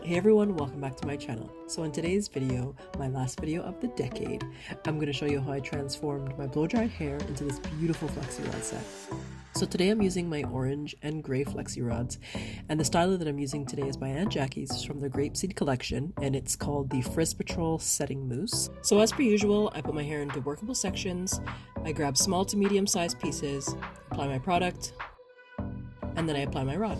Hey everyone, welcome back to my channel. So in today's video, my last video of the decade, I'm going to show you how I transformed my blow-dried hair into this beautiful flexirods set. So today I'm using my orange and grey flexirods, and the styler that I'm using today is by Aunt Jackie's from the Grapeseed collection, and it's called the Frizz Patrol Setting Mousse. So as per usual, I put my hair into workable sections, I grab small to medium sized pieces, apply my product, and then I apply my rod.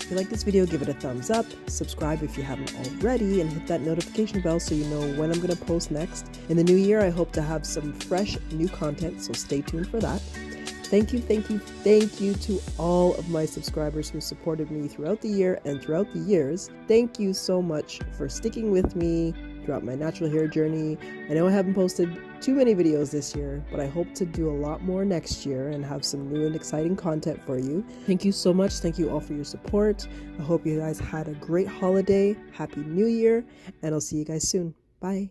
If you like this video, give it a thumbs up, subscribe if you haven't already, and hit that notification bell so you know when I'm going to post next. In the new year, I hope to have some fresh new content, so stay tuned for that. Thank you to all of my subscribers who supported me throughout the year and throughout the years. Thank you so much for sticking with me throughout my natural hair journey. I know I haven't posted too many videos this year, but I hope to do a lot more next year and have some new and exciting content for you. Thank you so much. Thank you all for your support. I hope you guys had a great holiday. Happy New Year, and I'll see you guys soon. Bye.